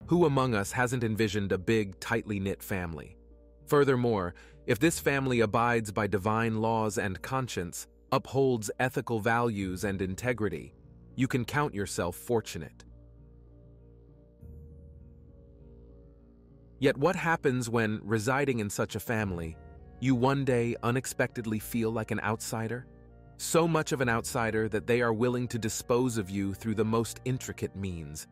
Who among us hasn't envisioned a big, tightly knit family? Furthermore, if this family abides by divine laws and conscience, upholds ethical values and integrity, you can count yourself fortunate. Yet what happens when, residing in such a family, you one day unexpectedly feel like an outsider? So much of an outsider that they are willing to dispose of you through the most intricate means.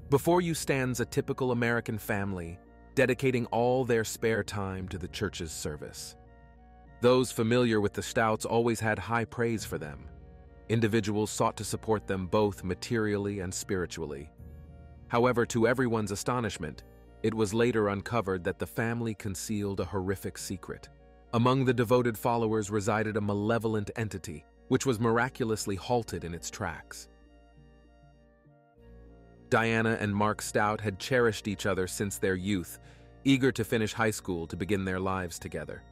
Before you stands a typical American family, dedicating all their spare time to the church's service. Those familiar with the Staudts always had high praise for them. Individuals sought to support them both materially and spiritually. However, to everyone's astonishment, it was later uncovered that the family concealed a horrific secret. Among the devoted followers resided a malevolent entity, which was miraculously halted in its tracks. Diana and Mark Staudt had cherished each other since their youth, eager to finish high school to begin their lives together.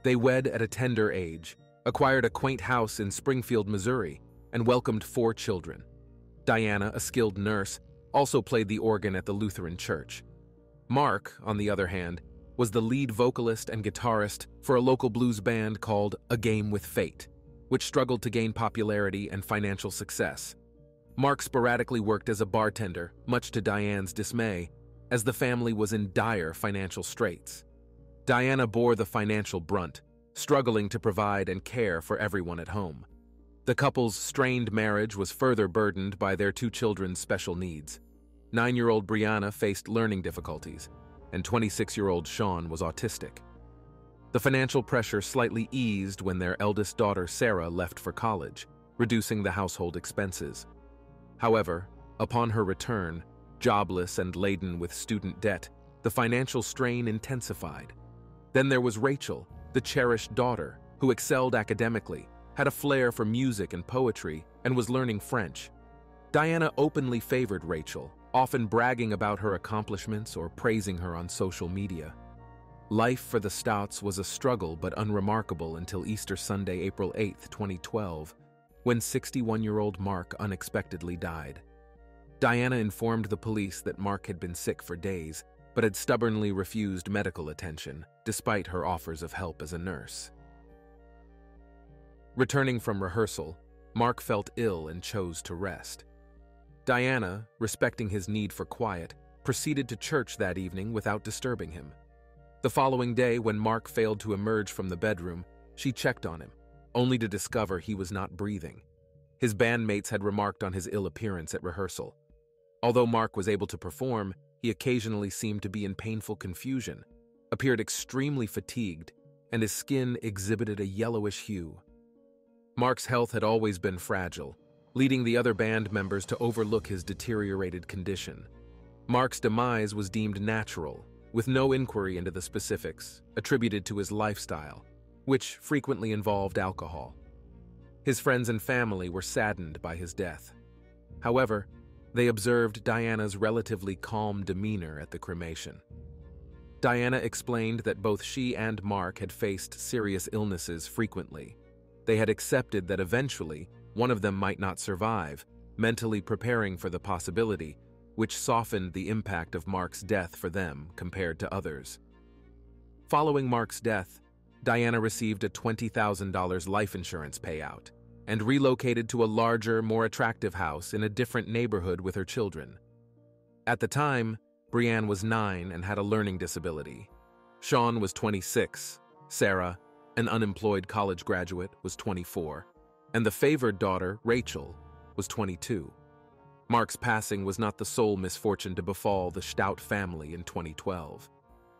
They wed at a tender age, acquired a quaint house in Springfield, Missouri, and welcomed 4 children. Diana, a skilled nurse, also played the organ at the Lutheran church. Mark, on the other hand, was the lead vocalist and guitarist for a local blues band called A Game with Fate, which struggled to gain popularity and financial success. Mark sporadically worked as a bartender, much to Diane's dismay, as the family was in dire financial straits. Diana bore the financial brunt, struggling to provide and care for everyone at home. The couple's strained marriage was further burdened by their 2 children's special needs. 9-year-old Brianna faced learning difficulties, and 26-year-old Sean was autistic. The financial pressure slightly eased when their eldest daughter Sarah left for college, reducing the household expenses. However, upon her return, jobless and laden with student debt, the financial strain intensified. Then there was Rachel, the cherished daughter, who excelled academically, had a flair for music and poetry, and was learning French. Diana openly favored Rachel, often bragging about her accomplishments or praising her on social media. Life for the Staudts was a struggle but unremarkable until Easter Sunday, April 8, 2012, when 61-year-old Mark unexpectedly died. Diana informed the police that Mark had been sick for days, but had stubbornly refused medical attention, despite her offers of help as a nurse. Returning from rehearsal, Mark felt ill and chose to rest. Diana, respecting his need for quiet, proceeded to church that evening without disturbing him. The following day, when Mark failed to emerge from the bedroom, she checked on him, only to discover he was not breathing. His bandmates had remarked on his ill appearance at rehearsal. Although Mark was able to perform, he occasionally seemed to be in painful confusion, appeared extremely fatigued, and his skin exhibited a yellowish hue. Mark's health had always been fragile, leading the other band members to overlook his deteriorated condition. Mark's demise was deemed natural, with no inquiry into the specifics, attributed to his lifestyle, which frequently involved alcohol. His friends and family were saddened by his death. However, they observed Diana's relatively calm demeanor at the cremation. Diana explained that both she and Mark had faced serious illnesses frequently. They had accepted that eventually one of them might not survive, mentally preparing for the possibility, which softened the impact of Mark's death for them compared to others. Following Mark's death, Diana received a $20,000 life insurance payout and relocated to a larger, more attractive house in a different neighborhood with her children. At the time, Brianne was 9 and had a learning disability. Sean was 26, Sarah, an unemployed college graduate, was 24, and the favored daughter, Rachel, was 22. Mark's passing was not the sole misfortune to befall the Staudt family in 2012.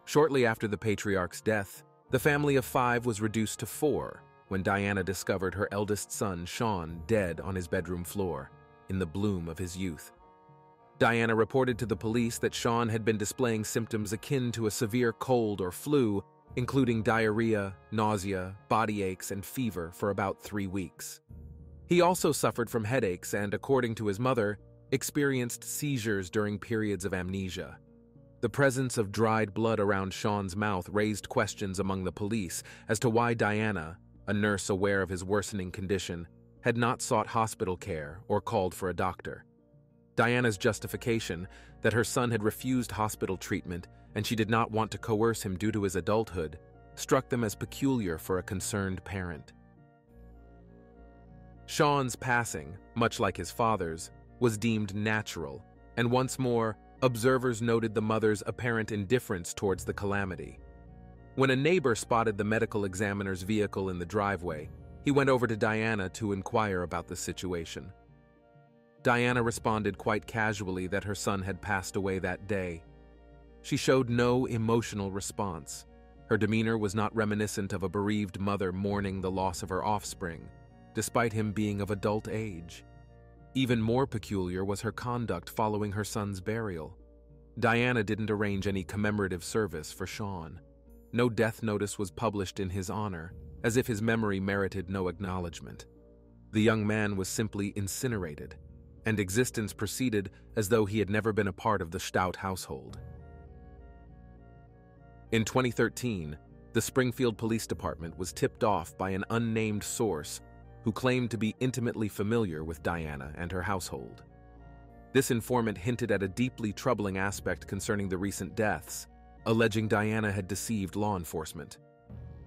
Shortly after the patriarch's death, the family of 5 was reduced to 4 when Diana discovered her eldest son, Sean, dead on his bedroom floor, in the bloom of his youth. Diana reported to the police that Sean had been displaying symptoms akin to a severe cold or flu, including diarrhea, nausea, body aches, and fever for about 3 weeks. He also suffered from headaches and, according to his mother, experienced seizures during periods of amnesia. The presence of dried blood around Sean's mouth raised questions among the police as to why Diana, a nurse aware of his worsening condition, had not sought hospital care or called for a doctor. Diana's justification that her son had refused hospital treatment and she did not want to coerce him due to his adulthood struck them as peculiar for a concerned parent. Sean's passing, much like his father's, was deemed natural, and once more, observers noted the mother's apparent indifference towards the calamity. When a neighbor spotted the medical examiner's vehicle in the driveway, he went over to Diana to inquire about the situation. Diana responded quite casually that her son had passed away that day. She showed no emotional response. Her demeanor was not reminiscent of a bereaved mother mourning the loss of her offspring, despite him being of adult age. Even more peculiar was her conduct following her son's burial. Diana didn't arrange any commemorative service for Sean. No death notice was published in his honor, as if his memory merited no acknowledgement. The young man was simply incinerated, and existence proceeded as though he had never been a part of the Staudt household. In 2013, the Springfield Police Department was tipped off by an unnamed source who claimed to be intimately familiar with Diana and her household. This informant hinted at a deeply troubling aspect concerning the recent deaths, alleging Diana had deceived law enforcement.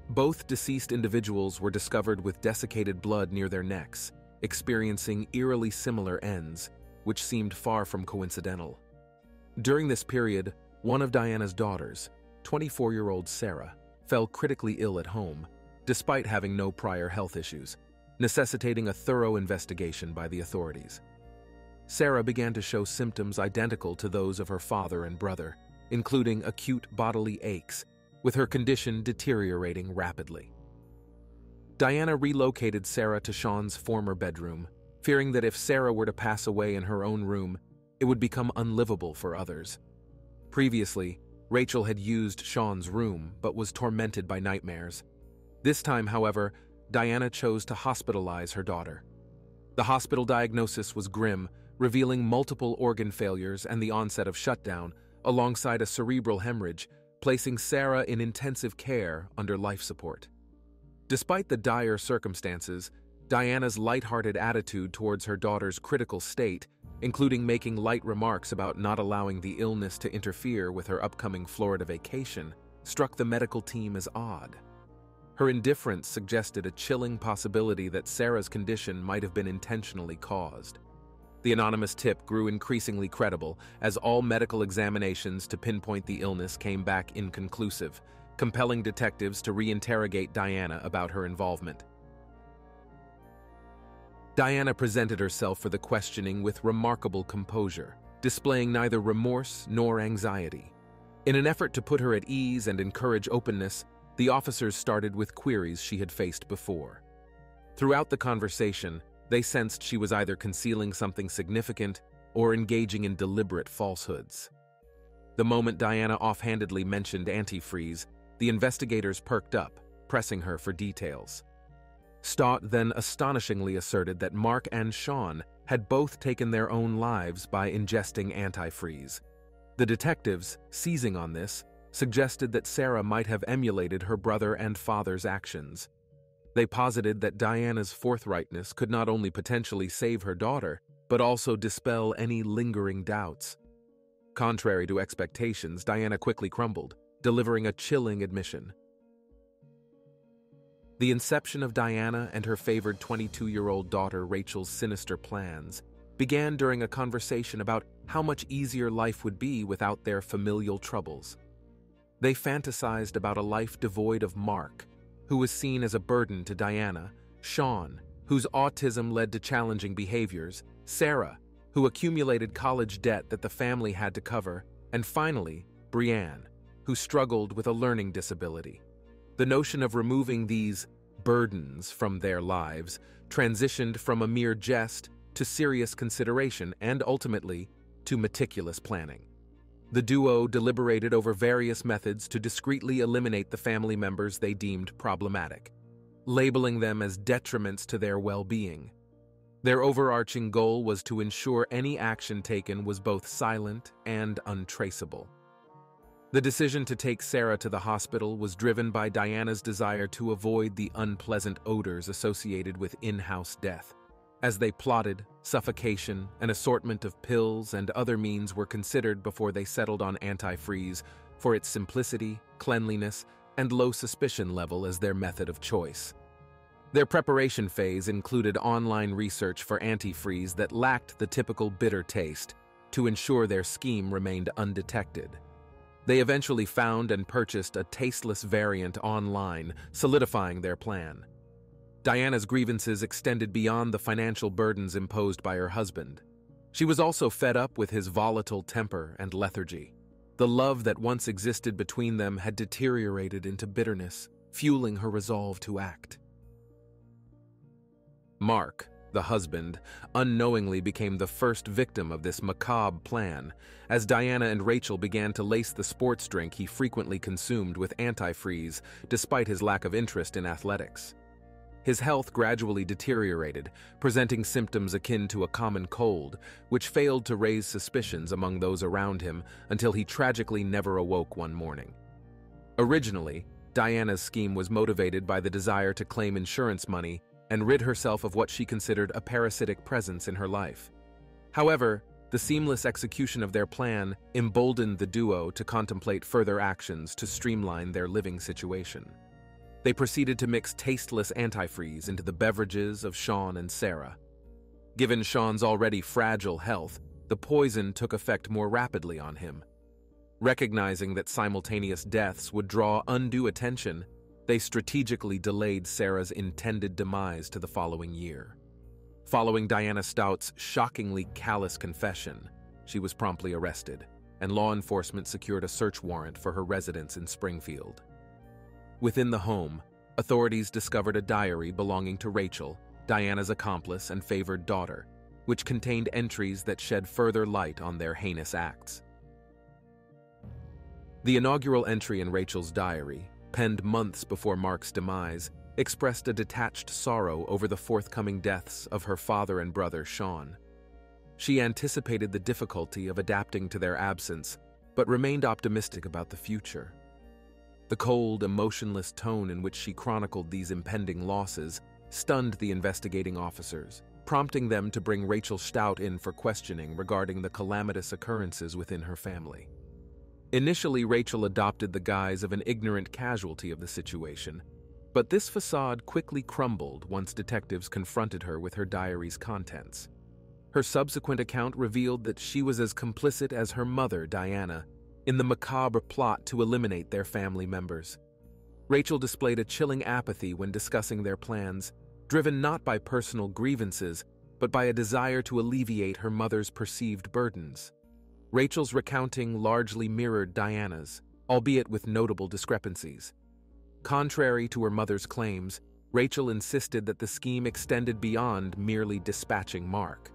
Both deceased individuals were discovered with desiccated blood near their necks, experiencing eerily similar ends, which seemed far from coincidental. During this period, one of Diana's daughters, 24-year-old Sarah, fell critically ill at home, despite having no prior health issues, necessitating a thorough investigation by the authorities. Sarah began to show symptoms identical to those of her father and brother, including acute bodily aches, with her condition deteriorating rapidly. Diana relocated Sarah to Sean's former bedroom, fearing that if Sarah were to pass away in her own room, it would become unlivable for others. Previously, Rachel had used Sean's room but was tormented by nightmares. This time, however, Diana chose to hospitalize her daughter. The hospital diagnosis was grim, revealing multiple organ failures and the onset of shutdown, alongside a cerebral hemorrhage, placing Sarah in intensive care under life support. Despite the dire circumstances, Diana's lighthearted attitude towards her daughter's critical state, including making light remarks about not allowing the illness to interfere with her upcoming Florida vacation, struck the medical team as odd. Her indifference suggested a chilling possibility that Sarah's condition might have been intentionally caused. The anonymous tip grew increasingly credible as all medical examinations to pinpoint the illness came back inconclusive, compelling detectives to reinterrogate Diana about her involvement. Diana presented herself for the questioning with remarkable composure, displaying neither remorse nor anxiety. In an effort to put her at ease and encourage openness, the officers started with queries she had faced before. Throughout the conversation, they sensed she was either concealing something significant or engaging in deliberate falsehoods. The moment Diana offhandedly mentioned antifreeze, the investigators perked up, pressing her for details. Staudt then astonishingly asserted that Mark and Sean had both taken their own lives by ingesting antifreeze. The detectives, seizing on this, suggested that Sarah might have emulated her brother and father's actions. They posited that Diana's forthrightness could not only potentially save her daughter, but also dispel any lingering doubts. Contrary to expectations, Diana quickly crumbled, delivering a chilling admission. The inception of Diana and her favored 22-year-old daughter Rachel's sinister plans began during a conversation about how much easier life would be without their familial troubles. They fantasized about a life devoid of Mark, who was seen as a burden to Diana, Sean, whose autism led to challenging behaviors, Sarah, who accumulated college debt that the family had to cover, and finally, Brianne, who struggled with a learning disability. The notion of removing these burdens from their lives transitioned from a mere jest to serious consideration and ultimately to meticulous planning. The duo deliberated over various methods to discreetly eliminate the family members they deemed problematic, labeling them as detriments to their well-being. Their overarching goal was to ensure any action taken was both silent and untraceable. The decision to take Sarah to the hospital was driven by Diana's desire to avoid the unpleasant odors associated with in-house death. As they plotted, suffocation, an assortment of pills and other means were considered before they settled on antifreeze for its simplicity, cleanliness, and low suspicion level as their method of choice. Their preparation phase included online research for antifreeze that lacked the typical bitter taste to ensure their scheme remained undetected. They eventually found and purchased a tasteless variant online, solidifying their plan. Diana's grievances extended beyond the financial burdens imposed by her husband. She was also fed up with his volatile temper and lethargy. The love that once existed between them had deteriorated into bitterness, fueling her resolve to act. Mark, the husband, unknowingly became the first victim of this macabre plan, as Diana and Rachel began to lace the sports drink he frequently consumed with antifreeze, despite his lack of interest in athletics. His health gradually deteriorated, presenting symptoms akin to a common cold, which failed to raise suspicions among those around him until he tragically never awoke one morning. Originally, Diana's scheme was motivated by the desire to claim insurance money and rid herself of what she considered a parasitic presence in her life. However, the seamless execution of their plan emboldened the duo to contemplate further actions to streamline their living situation. They proceeded to mix tasteless antifreeze into the beverages of Sean and Sarah. Given Sean's already fragile health, the poison took effect more rapidly on him. Recognizing that simultaneous deaths would draw undue attention, they strategically delayed Sarah's intended demise to the following year. Following Diana Staudts' shockingly callous confession, she was promptly arrested, and law enforcement secured a search warrant for her residence in Springfield. Within the home, authorities discovered a diary belonging to Rachel, Diana's accomplice and favored daughter, which contained entries that shed further light on their heinous acts. The inaugural entry in Rachel's diary, penned months before Mark's demise, expressed a detached sorrow over the forthcoming deaths of her father and brother Sean. She anticipated the difficulty of adapting to their absence, but remained optimistic about the future. The cold, emotionless tone in which she chronicled these impending losses stunned the investigating officers, prompting them to bring Rachel Staudt in for questioning regarding the calamitous occurrences within her family. Initially, Rachel adopted the guise of an ignorant casualty of the situation, but this facade quickly crumbled once detectives confronted her with her diary's contents. Her subsequent account revealed that she was as complicit as her mother, Diana, in the macabre plot to eliminate their family members. Rachel displayed a chilling apathy when discussing their plans, driven not by personal grievances, but by a desire to alleviate her mother's perceived burdens. Rachel's recounting largely mirrored Diana's, albeit with notable discrepancies. Contrary to her mother's claims, Rachel insisted that the scheme extended beyond merely dispatching Mark.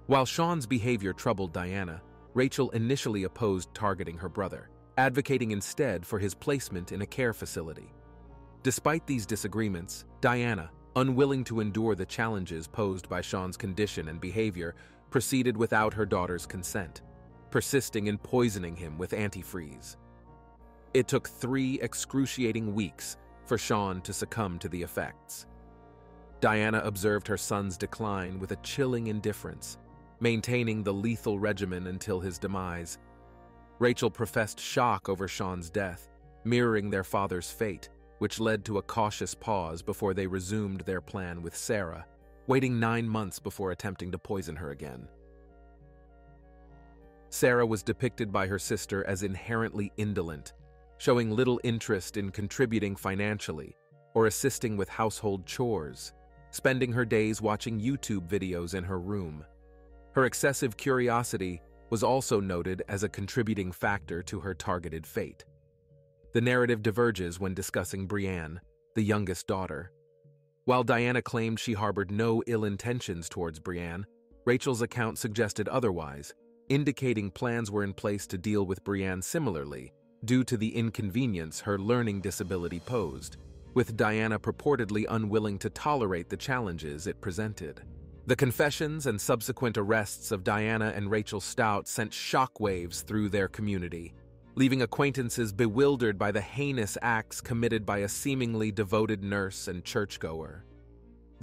While Sean's behavior troubled Diana, Rachel initially opposed targeting her brother, advocating instead for his placement in a care facility. Despite these disagreements, Diana, unwilling to endure the challenges posed by Sean's condition and behavior, proceeded without her daughter's consent, persisting in poisoning him with antifreeze. It took 3 excruciating weeks for Sean to succumb to the effects. Diana observed her son's decline with a chilling indifference, maintaining the lethal regimen until his demise. Rachel professed shock over Sean's death, mirroring their father's fate, which led to a cautious pause before they resumed their plan with Sarah, waiting 9 months before attempting to poison her again. Sarah was depicted by her sister as inherently indolent, showing little interest in contributing financially or assisting with household chores, spending her days watching YouTube videos in her room. Her excessive curiosity was also noted as a contributing factor to her targeted fate. The narrative diverges when discussing Brienne, the youngest daughter. While Diana claimed she harbored no ill intentions towards Brienne, Rachel's account suggested otherwise, indicating plans were in place to deal with Brienne similarly, due to the inconvenience her learning disability posed, with Diana purportedly unwilling to tolerate the challenges it presented. The confessions and subsequent arrests of Diana and Rachel Staudt sent shockwaves through their community, leaving acquaintances bewildered by the heinous acts committed by a seemingly devoted nurse and churchgoer.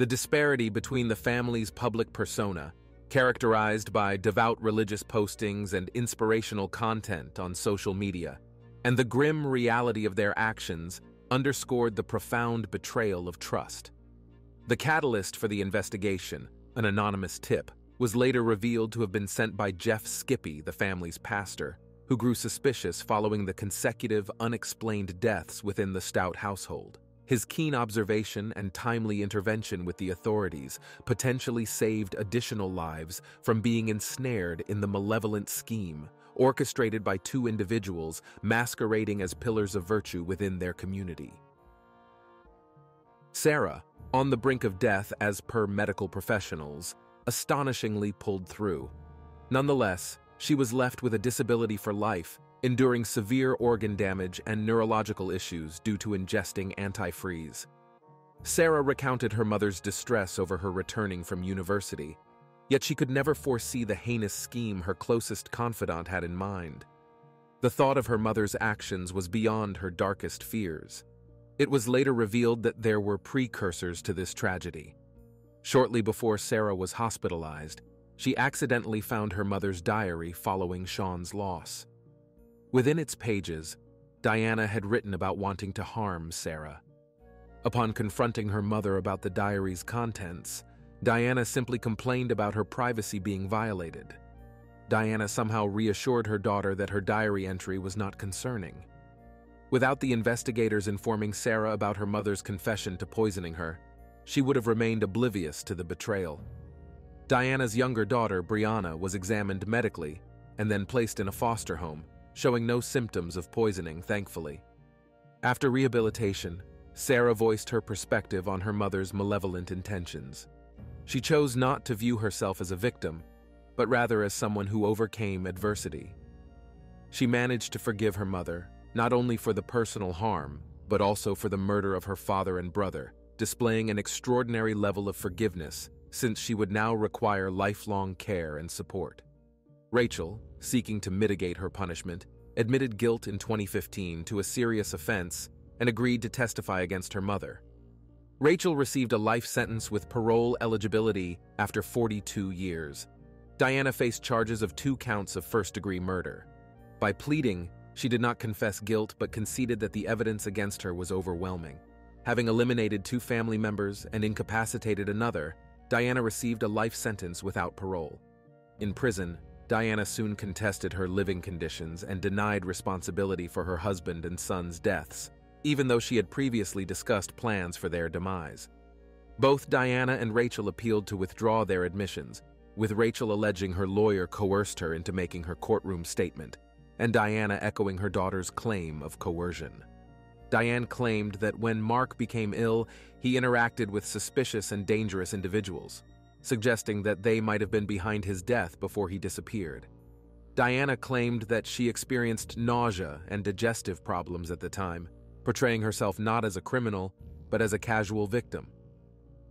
The disparity between the family's public persona, characterized by devout religious postings and inspirational content on social media, and the grim reality of their actions underscored the profound betrayal of trust. The catalyst for the investigation, an anonymous tip, was later revealed to have been sent by Jeff Skippy, the family's pastor, who grew suspicious following the consecutive, unexplained deaths within the Staudt household. His keen observation and timely intervention with the authorities potentially saved additional lives from being ensnared in the malevolent scheme, orchestrated by two individuals masquerading as pillars of virtue within their community. Sarah, on the brink of death as per medical professionals, astonishingly pulled through. Nonetheless, she was left with a disability for life, enduring severe organ damage and neurological issues due to ingesting antifreeze. Sarah recounted her mother's distress over her returning from university, yet she could never foresee the heinous scheme her closest confidant had in mind. The thought of her mother's actions was beyond her darkest fears. It was later revealed that there were precursors to this tragedy. Shortly before Sarah was hospitalized, she accidentally found her mother's diary following Sean's loss. Within its pages, Diana had written about wanting to harm Sarah. Upon confronting her mother about the diary's contents, Diana simply complained about her privacy being violated. Diana somehow reassured her daughter that her diary entry was not concerning. Without the investigators informing Sarah about her mother's confession to poisoning her, she would have remained oblivious to the betrayal. Diana's younger daughter, Brianna, was examined medically and then placed in a foster home, showing no symptoms of poisoning, thankfully. After rehabilitation, Sarah voiced her perspective on her mother's malevolent intentions. She chose not to view herself as a victim, but rather as someone who overcame adversity. She managed to forgive her mother, not only for the personal harm, but also for the murder of her father and brother, displaying an extraordinary level of forgiveness since she would now require lifelong care and support. Rachel, seeking to mitigate her punishment, admitted guilt in 2015 to a serious offense and agreed to testify against her mother. Rachel received a life sentence with parole eligibility after 42 years. Diana faced charges of 2 counts of first-degree murder. By pleading, she did not confess guilt but conceded that the evidence against her was overwhelming. Having eliminated 2 family members and incapacitated another, Diana received a life sentence without parole. In prison, Diana soon contested her living conditions and denied responsibility for her husband and son's deaths, even though she had previously discussed plans for their demise. Both Diana and Rachel appealed to withdraw their admissions, with Rachel alleging her lawyer coerced her into making her courtroom statement, and Diana echoing her daughter's claim of coercion. Diane claimed that when Mark became ill, he interacted with suspicious and dangerous individuals, suggesting that they might have been behind his death before he disappeared. Diana claimed that she experienced nausea and digestive problems at the time, portraying herself not as a criminal, but as a casual victim.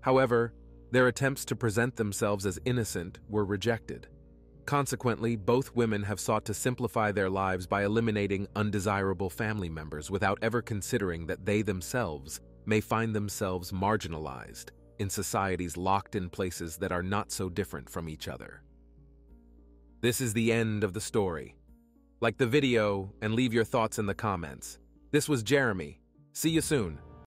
However, their attempts to present themselves as innocent were rejected. Consequently, both women have sought to simplify their lives by eliminating undesirable family members without ever considering that they themselves may find themselves marginalized in societies locked in places that are not so different from each other. This is the end of the story. Like the video and leave your thoughts in the comments. This was Jeremy. See you soon.